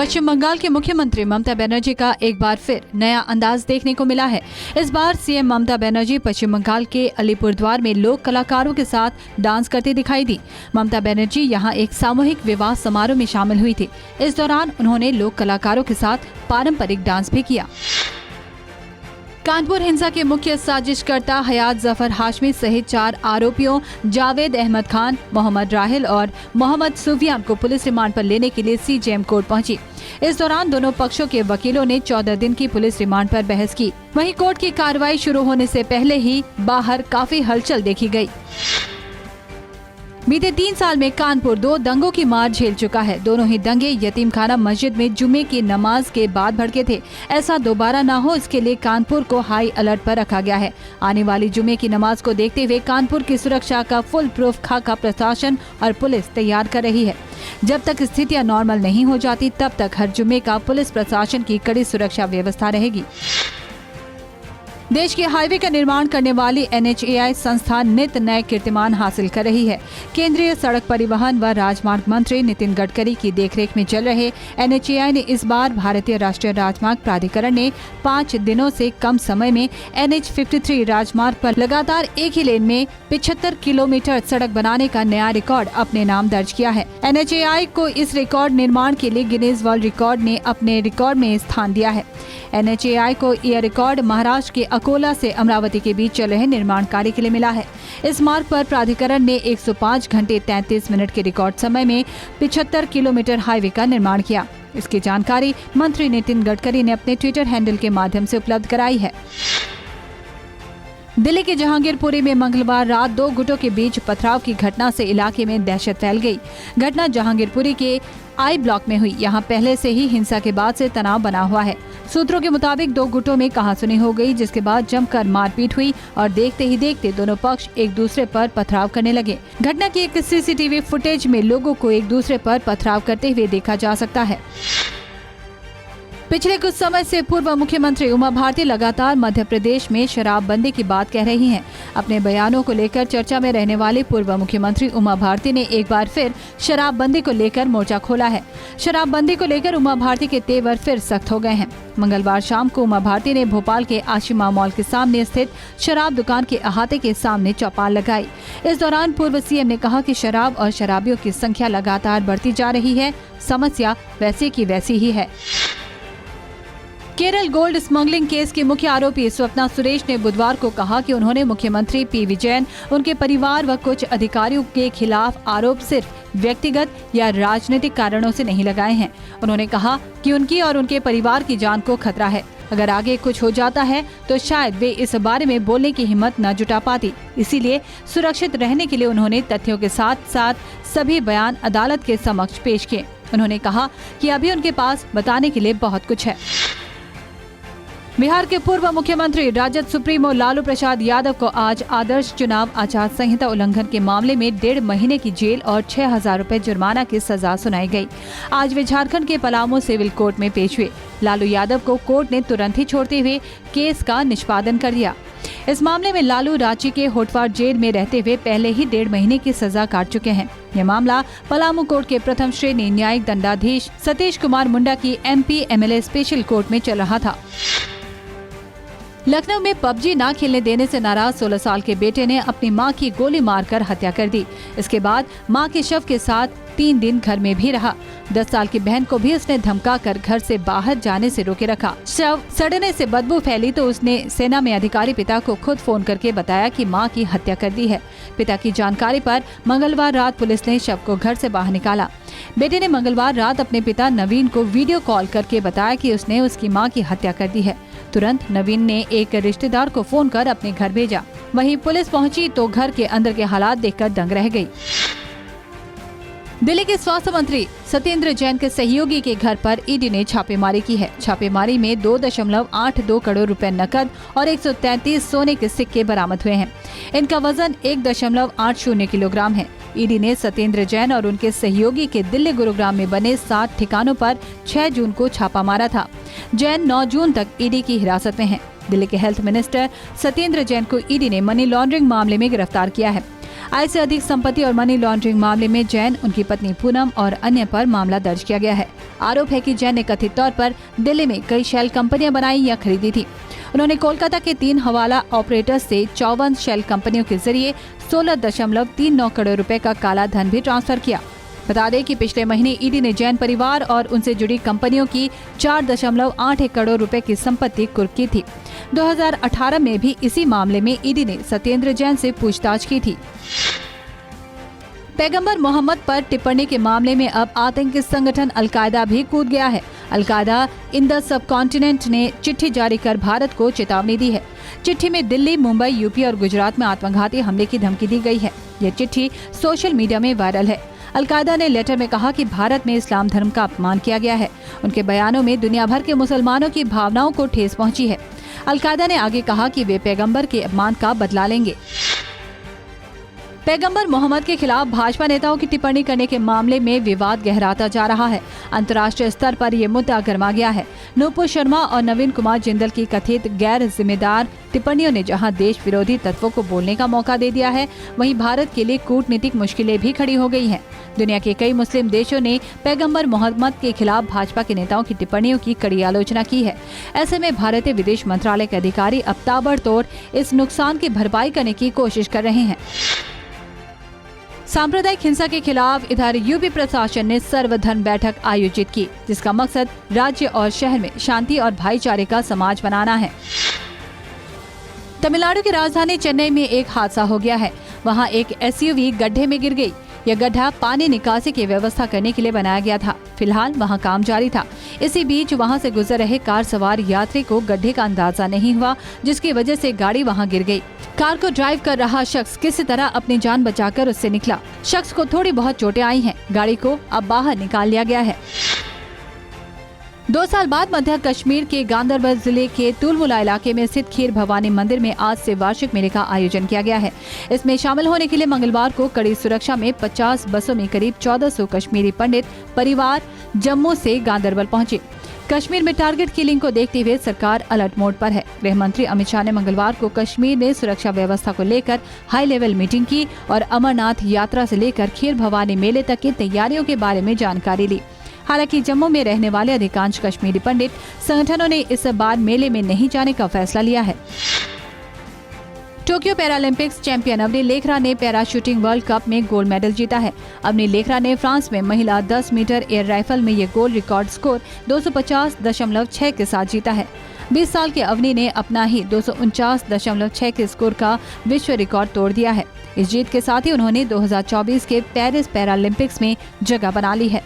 पश्चिम बंगाल के मुख्यमंत्री ममता बनर्जी का एक बार फिर नया अंदाज देखने को मिला है। इस बार सीएम ममता बनर्जी पश्चिम बंगाल के अलीपुरद्वार में लोक कलाकारों के साथ डांस करते दिखाई दी। ममता बनर्जी यहां एक सामूहिक विवाह समारोह में शामिल हुई थी। इस दौरान उन्होंने लोक कलाकारों के साथ पारंपरिक डांस भी किया। कानपुर हिंसा के मुख्य साजिशकर्ता हयात जफर हाशमी सहित 4 आरोपियों जावेद अहमद खान, मोहम्मद राहिल और मोहम्मद सुफियान को पुलिस रिमांड पर लेने के लिए सीजेएम कोर्ट पहुंची। इस दौरान दोनों पक्षों के वकीलों ने 14 दिन की पुलिस रिमांड पर बहस की। वहीं कोर्ट की कार्रवाई शुरू होने से पहले ही बाहर काफी हलचल देखी गई। बीते 3 साल में कानपुर 2 दंगों की मार झेल चुका है। दोनों ही दंगे यतीमखाना मस्जिद में जुमे की नमाज के बाद भड़के थे। ऐसा दोबारा न हो, इसके लिए कानपुर को हाई अलर्ट पर रखा गया है। आने वाली जुमे की नमाज को देखते हुए कानपुर की सुरक्षा का फुल प्रूफ खाका प्रशासन और पुलिस तैयार कर रही है। जब तक स्थितियां नॉर्मल नहीं हो जाती, तब तक हर जुमे का पुलिस प्रशासन की कड़ी सुरक्षा व्यवस्था रहेगी। देश के हाईवे का निर्माण करने वाली NHAI संस्था नित नए कीर्तिमान हासिल कर रही है। केंद्रीय सड़क परिवहन व राजमार्ग मंत्री नितिन गडकरी की देखरेख में चल रहे NHAI ने इस बार भारतीय राष्ट्रीय राजमार्ग प्राधिकरण ने 5 दिनों से कम समय में NH53 राजमार्ग पर लगातार एक ही लेन में 75 किलोमीटर सड़क बनाने का नया रिकॉर्ड अपने नाम दर्ज किया है। NHAI को इस रिकॉर्ड निर्माण के लिए गिनीज वर्ल्ड रिकॉर्ड ने अपने रिकॉर्ड में स्थान दिया है। NHAI को यह रिकॉर्ड महाराष्ट्र के अकोला से अमरावती के बीच चल रहे निर्माण कार्य के लिए मिला है। इस मार्ग पर प्राधिकरण ने 105 घंटे 33 मिनट के रिकॉर्ड समय में 75 किलोमीटर हाईवे का निर्माण किया। इसकी जानकारी मंत्री नितिन गडकरी ने अपने ट्विटर हैंडल के माध्यम से उपलब्ध कराई है। दिल्ली के जहांगीरपुरी में मंगलवार रात 2 गुटों के बीच पथराव की घटना से इलाके में दहशत फैल गई। घटना जहांगीरपुरी के आई ब्लॉक में हुई। यहां पहले से ही हिंसा के बाद से तनाव बना हुआ है। सूत्रों के मुताबिक 2 गुटों में कहासुनी हो गई, जिसके बाद जमकर मारपीट हुई और देखते ही देखते दोनों पक्ष एक दूसरे पर पथराव करने लगे। घटना की एक CCTV फुटेज में लोगों को एक दूसरे पर पथराव करते हुए देखा जा सकता है। पिछले कुछ समय से पूर्व मुख्यमंत्री उमा भारती लगातार मध्य प्रदेश में शराबबंदी की बात कह रही हैं। अपने बयानों को लेकर चर्चा में रहने वाली पूर्व मुख्यमंत्री उमा भारती ने एक बार फिर शराबबंदी को लेकर मोर्चा खोला है। शराबबंदी को लेकर उमा भारती के तेवर फिर सख्त हो गए हैं। मंगलवार शाम को उमा भारती ने भोपाल के आशिमा मॉल के सामने स्थित शराब दुकान के अहाते के सामने चौपाल लगाई। इस दौरान पूर्व सीएम ने कहा कि शराब और शराबियों की संख्या लगातार बढ़ती जा रही है। समस्या वैसी की वैसी ही है। केरल गोल्ड स्मगलिंग केस की मुख्य आरोपी स्वप्ना सुरेश ने बुधवार को कहा कि उन्होंने मुख्यमंत्री P. विजयन, उनके परिवार व कुछ अधिकारियों के खिलाफ आरोप सिर्फ व्यक्तिगत या राजनीतिक कारणों से नहीं लगाए हैं। उन्होंने कहा कि उनकी और उनके परिवार की जान को खतरा है। अगर आगे कुछ हो जाता है तो शायद वे इस बारे में बोलने की हिम्मत न जुटा पाती। इसीलिए सुरक्षित रहने के लिए उन्होंने तथ्यों के साथ साथ सभी बयान अदालत के समक्ष पेश किए। उन्होंने कहा कि अभी उनके पास बताने के लिए बहुत कुछ है। बिहार के पूर्व मुख्यमंत्री राजद सुप्रीमो लालू प्रसाद यादव को आज आदर्श चुनाव आचार संहिता उल्लंघन के मामले में 1.5 महीने की जेल और 6,000 रुपए जुर्माना की सजा सुनाई गई। आज वे झारखंड के पलामू सिविल कोर्ट में पेश हुए। लालू यादव को कोर्ट ने तुरंत ही छोड़ते हुए केस का निष्पादन कर दिया। इस मामले में लालू रांची के होटवार जेल में रहते हुए पहले ही 1.5 महीने की सजा काट चुके हैं। यह मामला पलामू कोर्ट के प्रथम श्रेणी न्यायिक दंडाधीश सतीश कुमार मुंडा की MP MLA स्पेशल कोर्ट में चल रहा था। लखनऊ में PUBG ना खेलने देने से नाराज 16 साल के बेटे ने अपनी मां की गोली मारकर हत्या कर दी। इसके बाद मां के शव के साथ 3 दिन घर में भी रहा। 10 साल की बहन को भी उसने धमकाकर घर से बाहर जाने से रोके रखा। शव सड़ने से बदबू फैली तो उसने सेना में अधिकारी पिता को खुद फोन करके बताया कि मां की हत्या कर दी है। पिता की जानकारी पर मंगलवार रात पुलिस ने शव को घर से बाहर निकाला। बेटे ने मंगलवार रात अपने पिता नवीन को वीडियो कॉल करके बताया कि उसने उसकी मां की हत्या कर दी है। तुरंत नवीन ने एक रिश्तेदार को फोन कर अपने घर भेजा। वहीं पुलिस पहुंची तो घर के अंदर के हालात देखकर दंग रह गई। दिल्ली के स्वास्थ्य मंत्री सत्येंद्र जैन के सहयोगी के घर पर ईडी ने छापेमारी की है। छापेमारी में 2.82 करोड़ रुपए नकद और 133 सोने के सिक्के बरामद हुए हैं। इनका वजन 1.80 किलोग्राम है। ईडी ने सत्येंद्र जैन और उनके सहयोगी के दिल्ली गुरुग्राम में बने 7 ठिकानों पर 6 जून को छापा मारा था। जैन 9 जून तक ईडी की हिरासत में हैं। दिल्ली के हेल्थ मिनिस्टर सत्येंद्र जैन को ईडी ने मनी लॉन्ड्रिंग मामले में गिरफ्तार किया है। आय से अधिक संपत्ति और मनी लॉन्ड्रिंग मामले में जैन, उनकी पत्नी पूनम और अन्य पर मामला दर्ज किया गया है। आरोप है कि जैन ने कथित तौर पर दिल्ली में कई शेल कंपनियां बनाई या खरीदी थी। उन्होंने कोलकाता के 3 हवाला ऑपरेटर्स से 54 शेल कंपनियों के जरिए 16.39 करोड़ रुपए का काला धन भी ट्रांसफर किया। बता दें कि पिछले महीने ईडी ने जैन परिवार और उनसे जुड़ी कंपनियों की 4.81 करोड़ रुपए की संपत्ति कुर्क की थी। 2018 में भी इसी मामले में ईडी ने सत्येंद्र जैन से पूछताछ की थी। पैगंबर मोहम्मद पर टिप्पणी के मामले में अब आतंकी संगठन अलकायदा भी कूद गया है। अलकायदा इन द सबकॉन्टिनेंट ने चिट्ठी जारी कर भारत को चेतावनी दी है। चिट्ठी में दिल्ली, मुंबई, यूपी और गुजरात में आत्मघाती हमले की धमकी दी गई है। यह चिट्ठी सोशल मीडिया में वायरल है। अलकायदा ने लेटर में कहा कि भारत में इस्लाम धर्म का अपमान किया गया है। उनके बयानों में दुनिया भर के मुसलमानों की भावनाओं को ठेस पहुंची है। अलकायदा ने आगे कहा कि वे पैगंबर के अपमान का बदला लेंगे। पैगंबर मोहम्मद के खिलाफ भाजपा नेताओं की टिप्पणी करने के मामले में विवाद गहराता जा रहा है। अंतर्राष्ट्रीय स्तर पर ये मुद्दा गर्मा गया है। नूपुर शर्मा और नवीन कुमार जिंदल की कथित गैर जिम्मेदार टिप्पणियों ने जहां देश विरोधी तत्वों को बोलने का मौका दे दिया है, वहीं भारत के लिए कूटनीतिक मुश्किलें भी खड़ी हो गई हैं। दुनिया के कई मुस्लिम देशों ने पैगंबर मोहम्मद के खिलाफ भाजपा के नेताओं की टिप्पणियों की कड़ी आलोचना की है। ऐसे में भारतीय विदेश मंत्रालय के अधिकारी अब ताबड़तोड़ इस नुकसान की भरपाई करने की कोशिश कर रहे हैं। सांप्रदायिक हिंसा के खिलाफ इधर यूपी प्रशासन ने सर्वधर्म बैठक आयोजित की, जिसका मकसद राज्य और शहर में शांति और भाईचारे का समाज बनाना है। तमिलनाडु की राजधानी चेन्नई में एक हादसा हो गया है। वहां एक एसयूवी गड्ढे में गिर गई। यह गड्ढा पानी निकासी की व्यवस्था करने के लिए बनाया गया था। फिलहाल वहां काम जारी था। इसी बीच वहां से गुजर रहे कार सवार यात्री को गड्ढे का अंदाजा नहीं हुआ, जिसकी वजह से गाड़ी वहां गिर गई। कार को ड्राइव कर रहा शख्स किसी तरह अपनी जान बचाकर उससे निकला। शख्स को थोड़ी बहुत चोटें आई हैं। गाड़ी को अब बाहर निकाल लिया गया है। 2 साल बाद मध्य कश्मीर के गांदरबल जिले के तुलमुला इलाके में स्थित खीर भवानी मंदिर में आज से वार्षिक मेले का आयोजन किया गया है। इसमें शामिल होने के लिए मंगलवार को कड़ी सुरक्षा में 50 बसों में करीब 1400 कश्मीरी पंडित परिवार जम्मू से गांदरबल पहुंचे। कश्मीर में टारगेट किलिंग को देखते हुए सरकार अलर्ट मोड पर है। गृह मंत्री अमित शाह ने मंगलवार को कश्मीर में सुरक्षा व्यवस्था को लेकर हाई लेवल मीटिंग की और अमरनाथ यात्रा से लेकर खीर भवानी मेले तक की तैयारियों के बारे में जानकारी ली। हालांकि जम्मू में रहने वाले अधिकांश कश्मीरी पंडित संगठनों ने इस बार मेले में नहीं जाने का फैसला लिया है। Tokyo Paralympics champion Avani Lekhara ने पैरा शूटिंग वर्ल्ड कप में गोल्ड मेडल जीता है। अवनी लेखरा ने फ्रांस में महिला 10 मीटर एयर राइफल में ये गोल्ड रिकॉर्ड स्कोर 250.6 के साथ जीता है। 20 साल के अवनी ने अपना ही 249.6 के स्कोर का विश्व रिकॉर्ड तोड़ दिया है। इस जीत के साथ ही उन्होंने 2024 के पेरिस पैरालंपिक्स में जगह बना ली है।